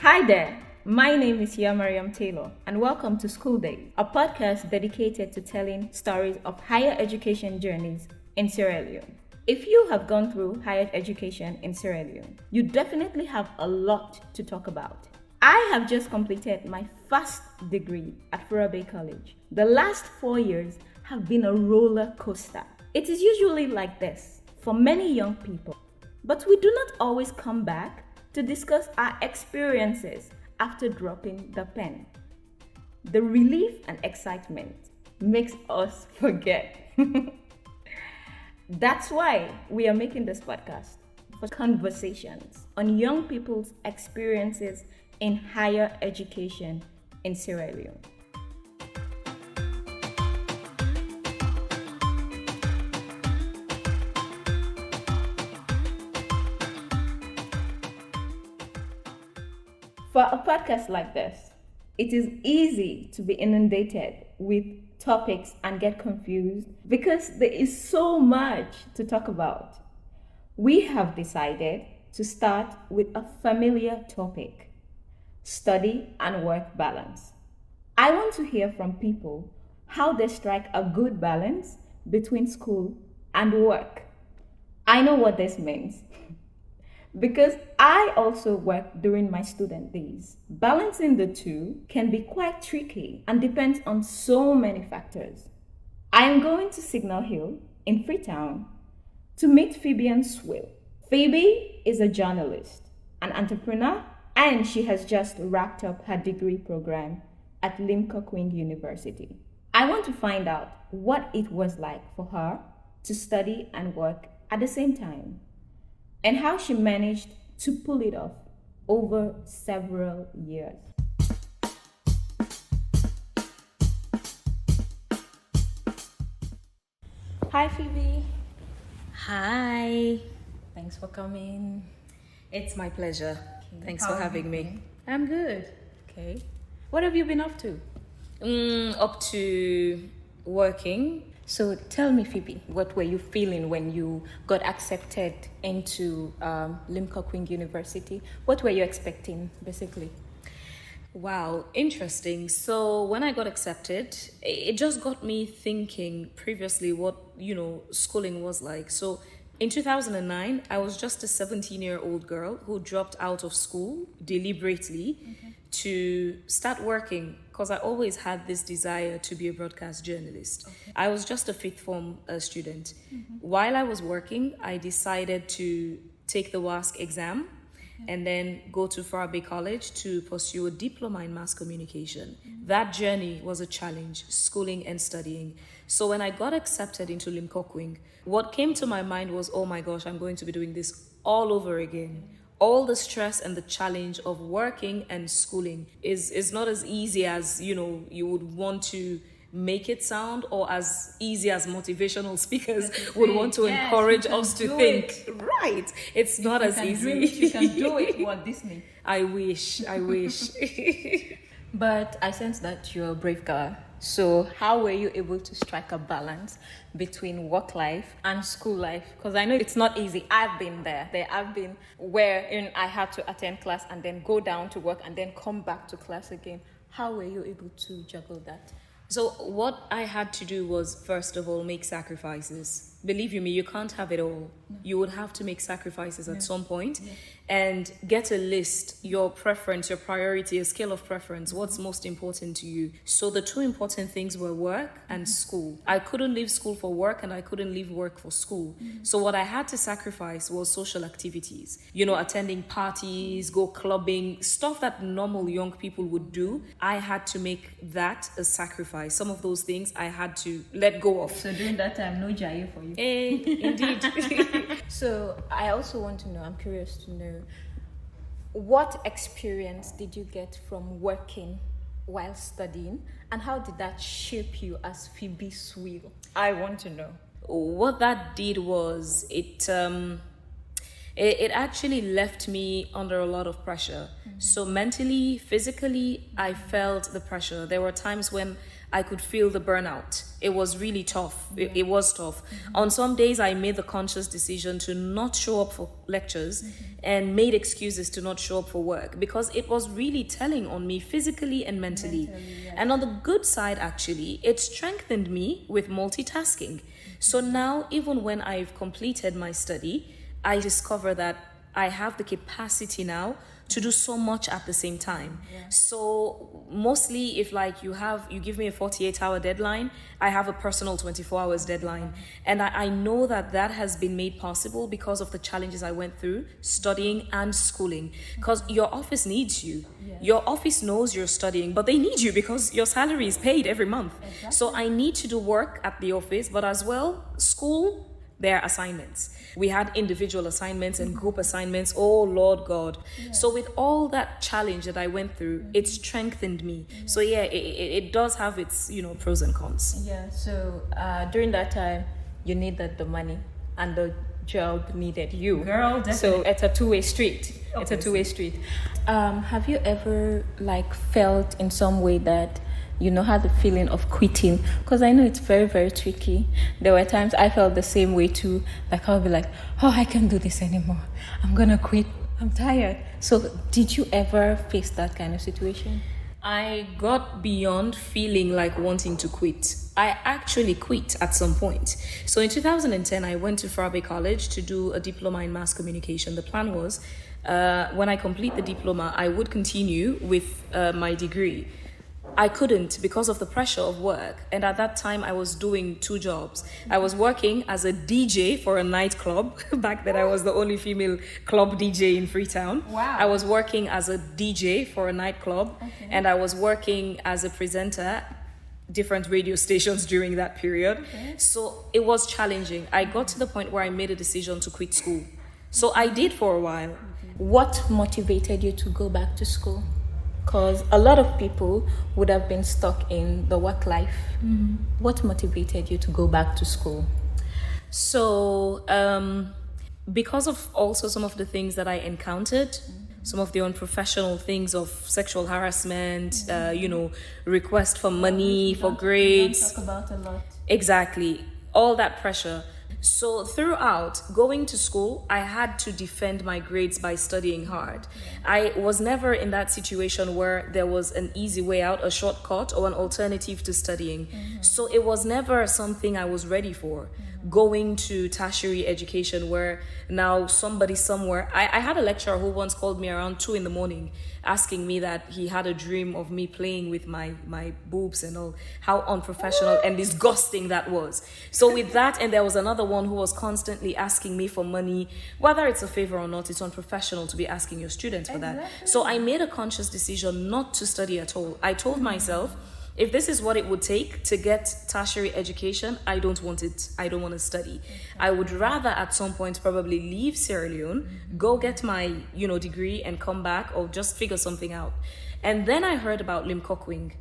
Hi there, my name is Ya Mariyam Taylor, and welcome to School Dayz, a podcast dedicated to telling stories of higher education journeys in Sierra Leone. If you have gone through higher education in Sierra Leone, you definitely have a lot to talk about. I have just completed my first degree at Sierra College. The last 4 years have been a roller coaster. It is usually like this for many young people, but we do not always come back to discuss our experiences after dropping the pen. The relief and excitement makes us forget. That's why we are making this podcast for conversations on young people's experiences in higher education in Sierra Leone. For a podcast like this, it is easy to be inundated with topics and get confused because there is so much to talk about. We have decided to start with a familiar topic: study and work balance. I want to hear from people how they strike a good balance between school and work. I know what this means because I also worked during my student days. Balancing the two can be quite tricky and depends on so many factors. I am going to Signal Hill in Freetown to meet Phoebe and Swill. Phoebe is a journalist, an entrepreneur, and she has just wrapped up her degree program at Limco University. I want to find out what it was like for her to study and work at the same time, and how she managed to pull it off over several years. Hi, Phoebe. Hi, Thanks for coming. it's my pleasure. Thanks How for have having you me. been? I'm good. Okay. What have you been up to? Up to working. So tell me, Phoebe, what were you feeling when you got accepted into Limco University? What were you expecting, basically? Wow, interesting. So when I got accepted, it just got me thinking previously what, schooling was like. So in 2009, I was just a 17-year-old girl who dropped out of school deliberately to start working because I always had this desire to be a broadcast journalist. I was just a fifth form student. While I was working, I decided to take the WASC exam and then go to Sierra College to pursue a diploma in mass communication. That journey was a challenge, schooling and studying. So when I got accepted into Limco, what came to my mind was, oh my gosh, I'm going to be doing this all over again. All the stress and the challenge of working and schooling is not as easy as, you would want to make it sound, or as easy as motivational speakers would want to encourage us to think. Right. It's not as easy. You can do it, Walt Disney. I wish. But I sense that you're a brave girl. So how were you able to strike a balance between work life and school life? Because I know it's not easy. I've been there. I've been where I had to attend class and then go down to work and then come back to class again. How were you able to juggle that? So what I had to do was, first of all, make sacrifices. Believe you me, you can't have it all. No. You would have to make sacrifices at some point and get a list, your preference, your priority, a scale of preference, what's most important to you. So the two important things were work and school. I couldn't leave school for work and I couldn't leave work for school. So what I had to sacrifice was social activities, attending parties, go clubbing, stuff that normal young people would do. I had to make that a sacrifice. Some of those things I had to let go of. So during that time, no jail for you. Indeed. So I also want to know, I'm curious to know, what experience did you get from working while studying, and how did that shape you as Phoebe Swill? I want to know. What that did was it actually left me under a lot of pressure. So mentally, physically, I felt the pressure. There were times when I could feel the burnout. It was really tough. It was tough. On some days, I made the conscious decision to not show up for lectures and made excuses to not show up for work because it was really telling on me physically and mentally. And on the good side, actually, it strengthened me with multitasking. So now, even when I've completed my study, I discover that I have the capacity now to do so much at the same time. So mostly if like you give me a 48-hour deadline, I have a personal 24 hours deadline. And I know that has been made possible because of the challenges I went through studying and schooling. Because your office needs you. Your office knows you're studying, but they need you because your salary is paid every month. So I need to do work at the office, but as well, school, their assignments. We had individual assignments and group assignments. Oh, Lord God. So with all that challenge that I went through, it strengthened me. So it does have its, pros and cons. Yeah, so during that time, you needed the money and the job needed you. Girl, definitely. So it's a two-way street. Obviously. It's a two-way street. Have you ever felt in some way that had the feeling of quitting? Because I know it's very, very tricky. There were times I felt the same way too. I'll be like, oh, I can't do this anymore. I'm gonna quit. I'm tired. So did you ever face that kind of situation? I got beyond feeling like wanting to quit. I actually quit at some point. So in 2010, I went to Frabe College to do a diploma in mass communication. The plan was, when I complete the diploma, I would continue with my degree. I couldn't because of the pressure of work. And at that time, I was doing two jobs. I was working as a DJ for a nightclub. Back then, I was the only female club DJ in Freetown. Wow. I was working as a DJ for a nightclub. Okay. And I was working as a presenter different radio stations during that period. Okay. So it was challenging. I got to the point where I made a decision to quit school. So I did for a while. What motivated you to go back to school? Because a lot of people would have been stuck in the work life. Mm-hmm. What motivated you to go back to school? So, because of also some of the things that I encountered, some of the unprofessional things of sexual harassment, request for money, for grades. Talk about a lot. Exactly. All that pressure. So throughout going to school, I had to defend my grades by studying hard. I was never in that situation where there was an easy way out, a shortcut, or an alternative to studying. Mm-hmm. So it was never something I was ready for. Mm-hmm. Going to tertiary education where now somebody somewhere... I had a lecturer who once called me around 2 a.m. asking me that he had a dream of me playing with my boobs and all, how unprofessional and disgusting that was. So with that, and there was another one who was constantly asking me for money, whether it's a favor or not, it's unprofessional to be asking your students for that. So I made a conscious decision not to study at all. I told myself, if this is what it would take to get tertiary education, I don't want it. I don't want to study. I would rather at some point probably leave Sierra Leone, go get my, degree and come back or just figure something out. And then I heard about Limcokwing.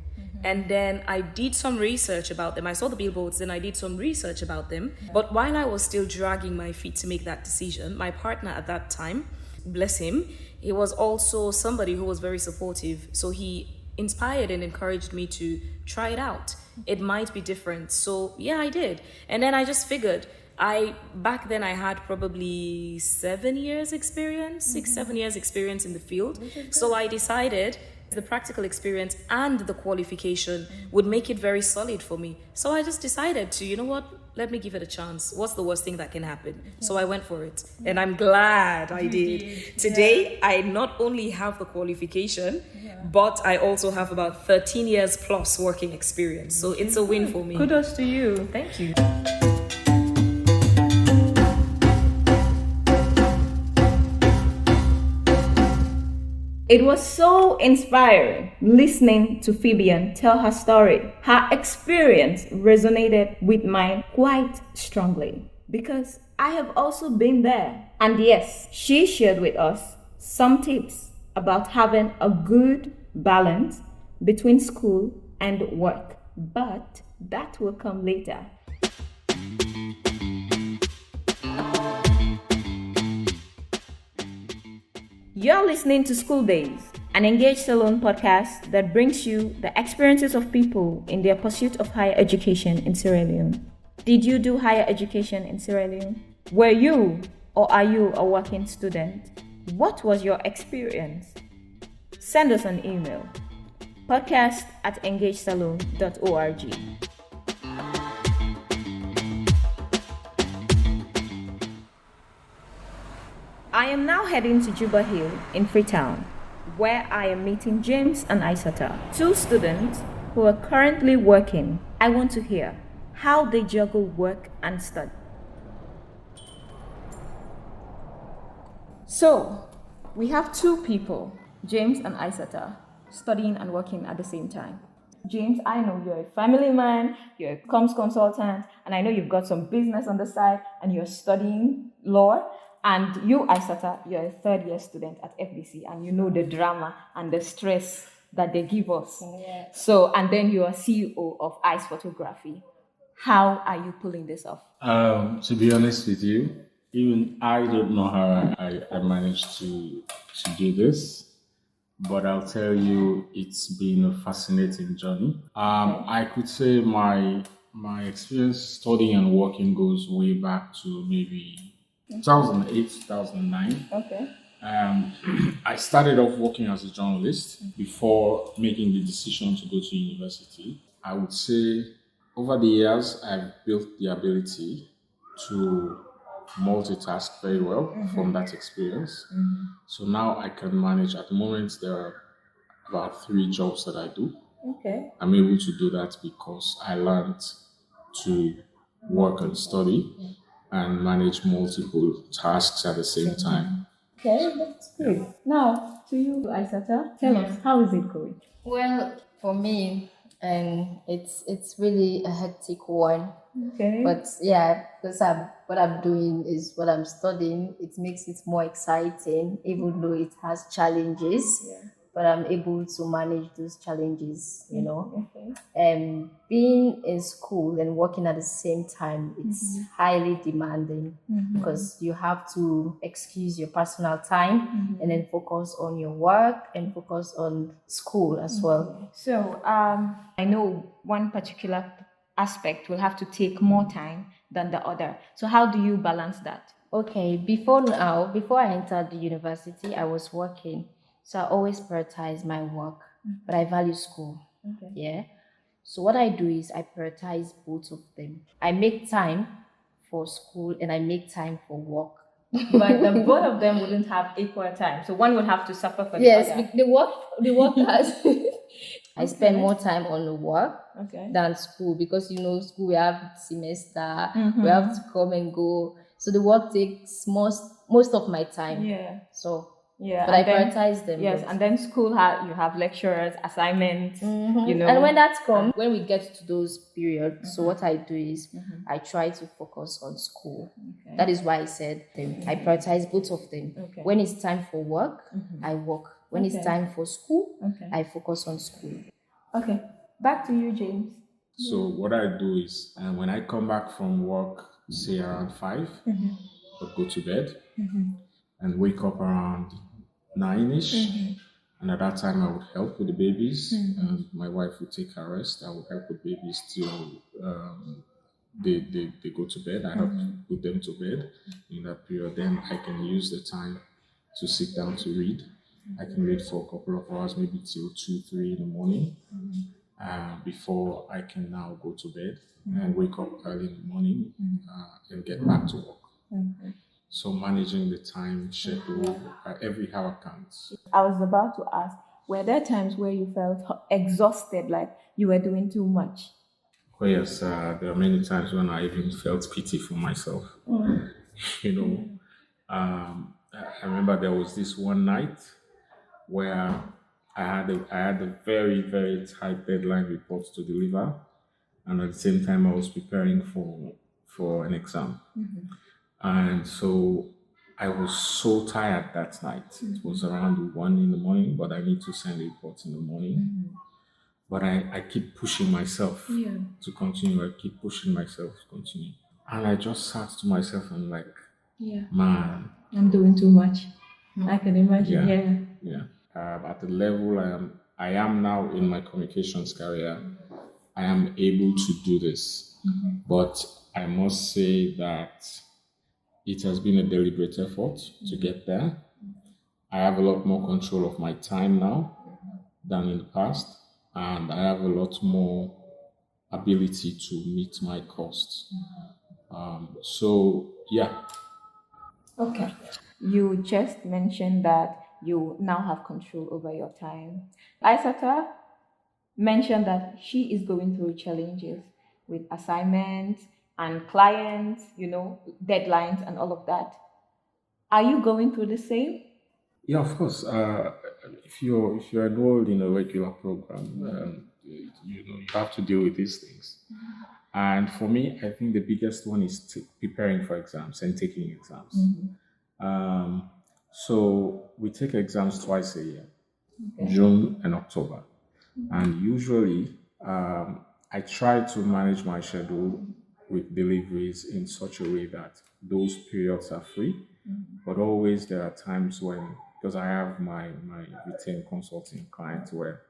And then I did some research about them. I saw the billboards, then I did some research about them. But while I was still dragging my feet to make that decision, my partner at that time, bless him, he was also somebody who was very supportive. So he inspired and encouraged me to try it out. It might be different. So yeah, I did. And then I just figured, back then I had probably 7 years experience, 6-7 years experience in the field. So I decided the practical experience and the qualification would make it very solid for me. So I just decided to, let me give it a chance. What's the worst thing that can happen? So I went for it. And I'm glad I did. Today, I not only have the qualification, but I also have about 13 years plus working experience. So it's a win for me. Kudos to you. Thank you. It was so inspiring listening to Phoebian tell her story. Her experience resonated with mine quite strongly because I have also been there. And yes, she shared with us some tips about having a good balance between school and work. But that will come later. You're listening to School Dayz, an Engage Salon podcast that brings you the experiences of people in their pursuit of higher education in Sierra Leone. Did you do higher education in Sierra Leone? Were you or are you a working student? What was your experience? Send us an email, podcast@engagesalon.org. I am now heading to Juba Hill in Freetown, where I am meeting James and Isata, two students who are currently working. I want to hear how they juggle work and study. So, we have two people, James and Isata, studying and working at the same time. James, I know you're a family man, you're a comms consultant, and I know you've got some business on the side, and you're studying law. And you, Isata, you're a third-year student at FBC, and you know the drama and the stress that they give us. Yeah. So, and then you are CEO of Ice Photography. How are you pulling this off? To be honest with you, even I don't know how I managed to do this, but I'll tell you, it's been a fascinating journey. I could say my experience studying and working goes way back to maybe 2008, 2009. Okay. I started off working as a journalist before making the decision to go to university. I would say over the years, I've built the ability to multitask very well from that experience. So now I can manage. At the moment, there are about 3 jobs that I do. Okay. I'm able to do that because I learned to work and study and manage multiple tasks at the same time. Okay, that's good. Now, to you, Isata, tell us, how is it going? Well, for me, it's really a hectic one. Okay. But yeah, because what I'm doing is what I'm studying. It makes it more exciting, even though it has challenges. Yeah. But I'm able to manage those challenges, you know. Okay. Being in school and working at the same time, it's highly demanding because you have to excuse your personal time and then focus on your work and focus on school as well. So, I know one particular aspect will have to take more time than the other. So, how do you balance that? Okay, before I entered the university, I was working. So I always prioritize my work, but I value school. Okay. Yeah. So what I do is I prioritize both of them. I make time for school and I make time for work. But both of them wouldn't have equal time. So one would have to suffer for the Yes, other. the work has. I spend more time on the work than school because school we have semester, we have to come and go. So the work takes most of my time. Yeah. So. Yeah, but I prioritize them. Yes, and then school you have lecturers, assignments, And when that comes, when we get to those periods, so what I do is I try to focus on school. Okay. That is why I said I prioritize both of them. Okay. When it's time for work, I work. When it's time for school, I focus on school. Okay, back to you, James. So what I do is when I come back from work, say around 5, I go to bed and wake up around 9ish. And at that time, I would help with the babies. And my wife would take her rest. I would help with babies till they go to bed. I help put them to bed in that period. Then I can use the time to sit down to read. I can read for a couple of hours, maybe till 2, 3 in the morning, before I can now go to bed and wake up early in the morning and get back to work. So managing the time schedule, every hour counts. I was about to ask, were there times where you felt exhausted, like you were doing too much? Oh yes, there are many times when I even felt pity for myself. I remember there was this one night where I had a very, very tight deadline report to deliver, and at the same time I was preparing for an exam. And so I was so tired that night. It was around 1 in the morning, but I need to send a report in the morning. But I keep pushing myself to continue. I keep pushing myself to continue. And I just sat to myself and man, I'm doing too much. I can imagine. Yeah. at the level I am now in my communications career, I am able to do this. But I must say that it has been a deliberate effort to get there. I have a lot more control of my time now than in the past, and I have a lot more ability to meet my costs. So, yeah. Okay. You just mentioned that you now have control over your time. Lysata mentioned that she is going through challenges with assignments and clients, deadlines and all of that. Are you going through the same? Yeah, of course. If you're enrolled in a regular program, you have to deal with these things. And for me, I think the biggest one is preparing for exams and taking exams. So we take exams twice a year, June and October. And usually, I try to manage my schedule with deliveries in such a way that those periods are free. But always there are times when, because I have my retained consulting clients, where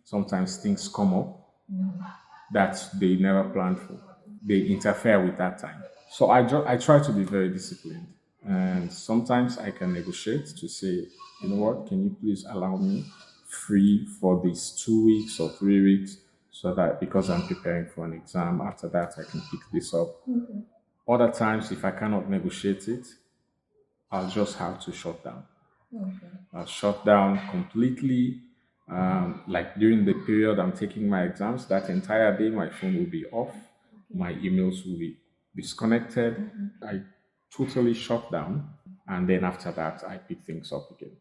sometimes things come up that they never planned for. They interfere with that time. So I try to be very disciplined. And sometimes I can negotiate to say, you know what, can you please allow me free for these 2 weeks or 3 weeks, so that because I'm preparing for an exam, after that I can pick this up. Other times, if I cannot negotiate it, I'll just have to shut down. I'll shut down completely. Like during the period I'm taking my exams, that entire day my phone will be off, my emails will be disconnected. I totally shut down, and then after that I pick things up again.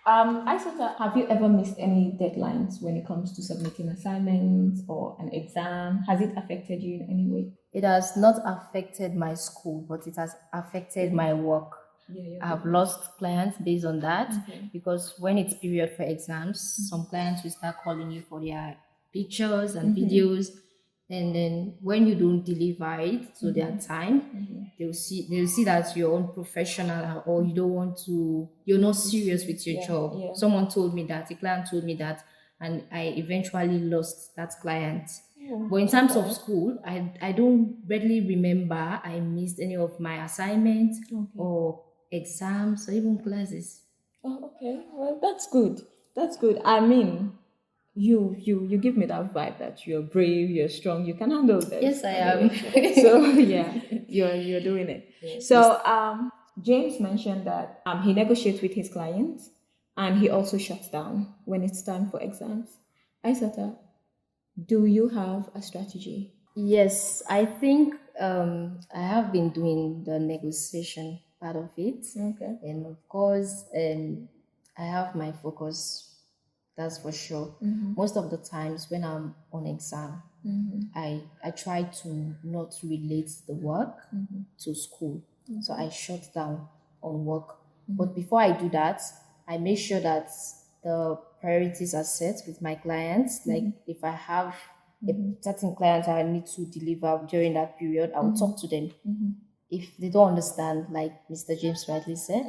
Isota, have you ever missed any deadlines when it comes to submitting assignments or an exam? Has it affected you in any way? It has not affected my school, but it has affected my work. I've lost clients based on that, because when it's period for exams, some clients will start calling you for their pictures and videos, and then when you don't deliver it to their time, they'll see that you're unprofessional, or you're not serious with your job. Someone told me that, a client told me that, and I eventually lost that client. But in terms of school, I don't readily remember I missed any of my assignments or exams or even classes. Oh, okay. Well, that's good. That's good. I mean, you give me that vibe that you're brave, you're strong, you can handle this. Yes, I am. So yeah, you're doing it. Yes, so James mentioned that he negotiates with his clients, and he also shuts down when it's time for exams. Aisata, do you have a strategy? Yes, I think I have been doing the negotiation part of it. Okay. And of course, I have my focus, that's for sure. Most of the times when I'm on exam, I try to not relate the work to school. So I shut down on work. But before I do that, I make sure that the priorities are set with my clients. Like if I have a certain client I need to deliver during that period, I will talk to them. If they don't understand, like Mr. James rightly said,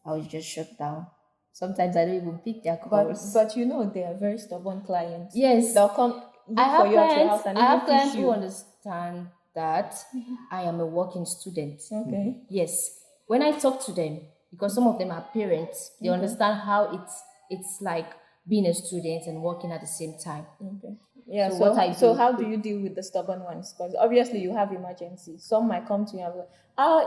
I will just shut down. Sometimes I don't even pick their calls. But they are very stubborn clients. Yes. They'll come I have for you at your clients, house and I have even clients fish who you. understand that I am a working student. Okay. Yes. When I talk to them, because some of them are parents, they understand how it's like being a student and working at the same time. Okay. Yeah. So how do you deal with the stubborn ones? Because obviously you have emergency. Some might come to you and be like,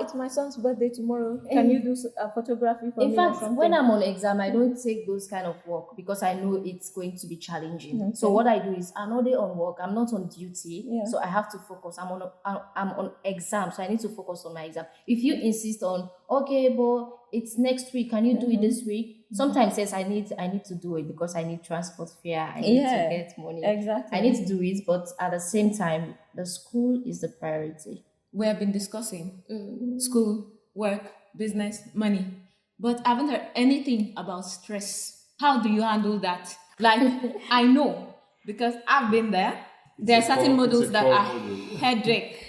it's my son's birthday tomorrow. Can you do a photography for me? In fact, or something? when I'm on exam, I don't take those kind of work because I know it's going to be challenging. Okay. So what I do is I'm not there on work. I'm not on duty. Yeah. So I have to focus. I'm on exam. So I need to focus on my exam. If you insist on, okay, but it's next week, can you do it this week? Sometimes yes, I need to do it because I need transport fare. I need to get money. Exactly. I need to do it, but at the same time, the school is the priority. We have been discussing school, work, business, money, but I haven't heard anything about stress. How do you handle that? Like, I know, because I've been there. There are certain models that are headache.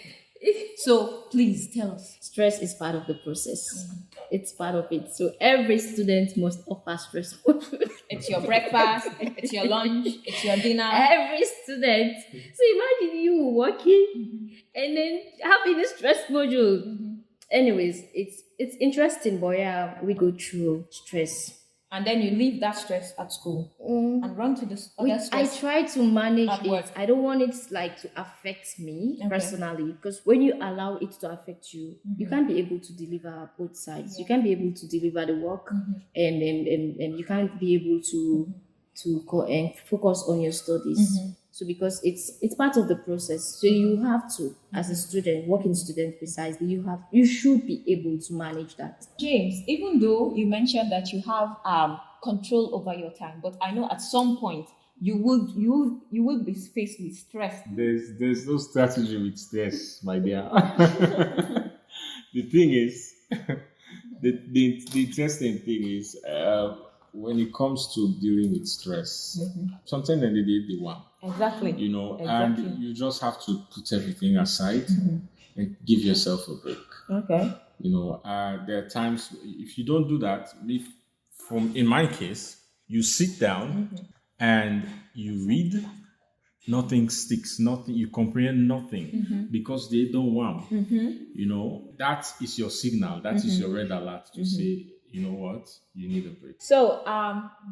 So please tell us. Stress is part of the process. It's part of it. So every student must offer stress module. It's your breakfast, it's your lunch, it's your dinner. Every student. So imagine you working and then having a stress module. Anyways, it's interesting, but yeah, we go through stress. And then you leave that stress at school and run to the other stress. I try to manage at work. it. I don't want it to affect me personally, because when you allow it to affect you, you can't be able to deliver both sides. Yeah. You can't be able to deliver the work, and you can't be able to go and focus on your studies. So because it's part of the process. So you have to, as a student, working student precisely, you should be able to manage that. James, even though you mentioned that you have control over your time, but I know at some point you would be faced with stress. There's no strategy with stress, my dear. The thing is, the interesting thing is, when it comes to dealing with stress, sometimes they did the one. Exactly. And you just have to put everything aside and give yourself a break. Okay. There are times if you don't do that, in my case, you sit down and you read, nothing sticks, nothing, you comprehend nothing because they don't want. That is your signal, that is your red alert to say, you know what, you need a break. So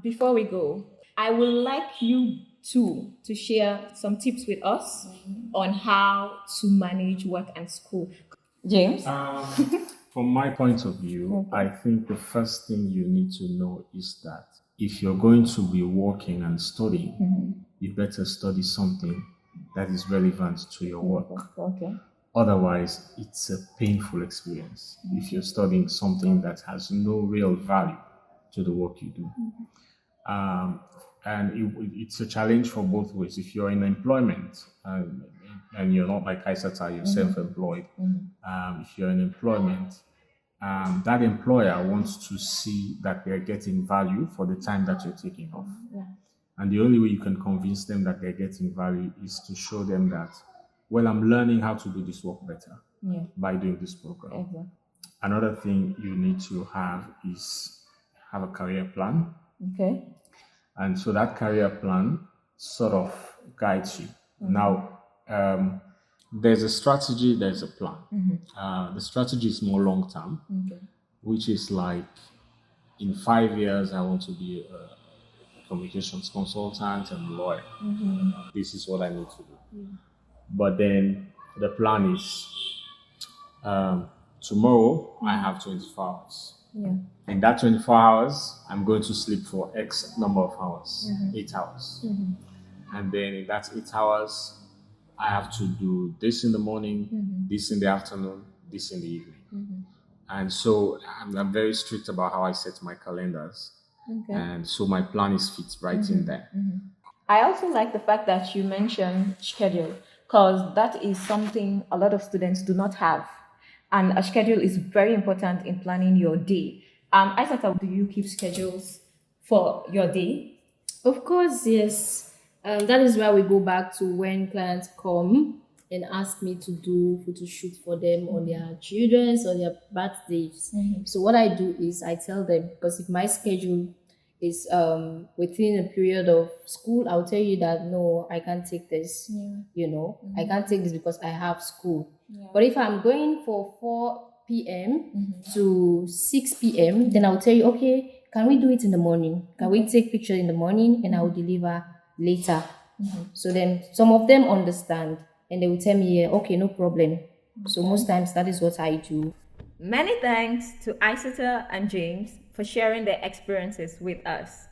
before we go, I would like you to share some tips with us on how to manage work and school. James? From my point of view, I think the first thing you need to know is that if you're going to be working and studying, you better study something that is relevant to your work. Okay. Otherwise, it's a painful experience if you're studying something that has no real value to the work you do. And it's a challenge for both ways. If you're in employment and you're not like Isata, you're self-employed. If you're in employment, that employer wants to see that they're getting value for the time that you're taking off. And the only way you can convince them that they're getting value is to show them that, well, I'm learning how to do this work better by doing this program. Exactly. Another thing you need to have a career plan. Okay. And so that career plan sort of guides you. Now, there's a strategy, there's a plan. The strategy is more long-term, which is like, in 5 years, I want to be a communications consultant and a lawyer. This is what I need to do. But then the plan is, tomorrow I have 24 hours. In that 24 hours, I'm going to sleep for X number of hours, 8 hours. And then in that 8 hours, I have to do this in the morning, this in the afternoon, this in the evening. And so I'm very strict about how I set my calendars. And so my plan is fit right in there. I also like the fact that you mentioned schedule, because that is something a lot of students do not have. And a schedule is very important in planning your day. Isata, do you keep schedules for your day? Of course, yes. That is why we go back to when clients come and ask me to do photo shoot for them on their children's or their birthdays. So what I do is I tell them, because if my schedule is within a period of school, I'll tell you that no, I can't take this. I can't take this because I have school. But if I'm going for 4 p.m. to 6 p.m., then I'll tell you, okay, can we do it in the morning? Can we take pictures in the morning and I'll deliver later? So then some of them understand and they will tell me, yeah, okay, no problem. So most times that is what I do. Many thanks to Isata and James for sharing their experiences with us.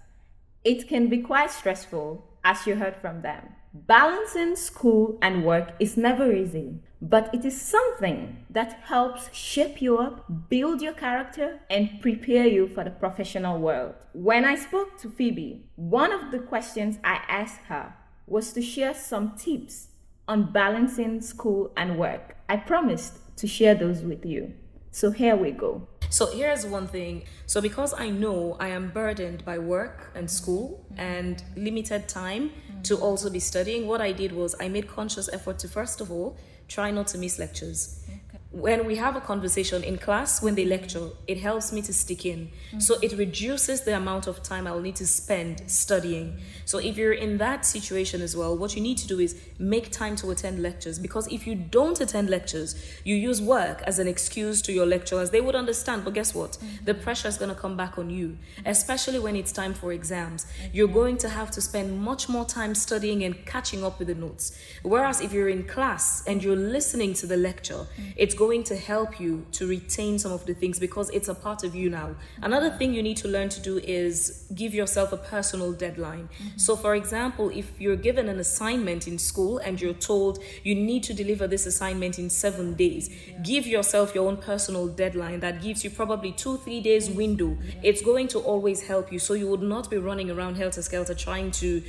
It can be quite stressful, as you heard from them. Balancing school and work is never easy, but it is something that helps shape you up, build your character, and prepare you for the professional world. When I spoke to Phoebe, one of the questions I asked her was to share some tips on balancing school and work. I promised to share those with you. So here we go. So here's one thing. So because I know I am burdened by work and school and limited time to also be studying, what I did was I made conscious effort to, first of all, try not to miss lectures. when we have a conversation in class, when they lecture, it helps me to stick in. So it reduces the amount of time I'll need to spend studying. So if you're in that situation as well, what you need to do is make time to attend lectures, because if you don't attend lectures, you use work as an excuse to your lecturers. They would understand, but guess what? The pressure is going to come back on you, especially when it's time for exams. You're going to have to spend much more time studying and catching up with the notes. Whereas if you're in class and you're listening to the lecture, it's going to help you to retain some of the things because it's a part of you now. Another thing you need to learn to do is give yourself a personal deadline. So for example, if you're given an assignment in school and you're told you need to deliver this assignment in 7 days, give yourself your own personal deadline that gives you probably 2-3 days window. It's going to always help you, so you would not be running around helter-skelter trying to,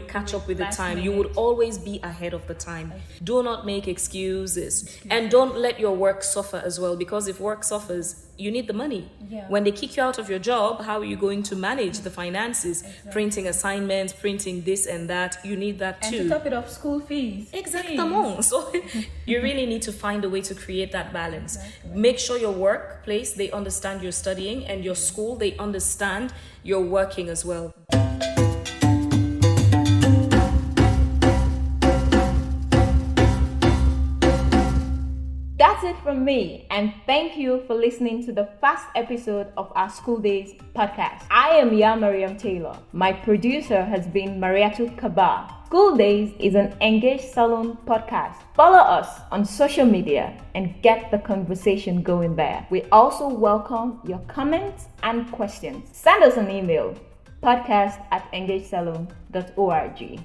catch up with the time. You would always be ahead of the time. Do not make excuses, and don't let your work suffer as well, because if work suffers, you need the money. When they kick you out of your job, how are you going to manage the finances? Printing assignments, printing this and that, you need that too. And to top it off, school fees. Exactement. So you really need to find a way to create that balance. Make sure your workplace, they understand you're studying, and your school, they understand you're working as well. That's it from me, and thank you for listening to the first episode of our School Dayz podcast. I am Ya Mariyam Taylor. My producer has been Mariatu Kaba. School Dayz is an Engage Salon podcast. Follow us on social media and get the conversation going there. We also welcome your comments and questions. Send us an email, podcast@engagesalon.org.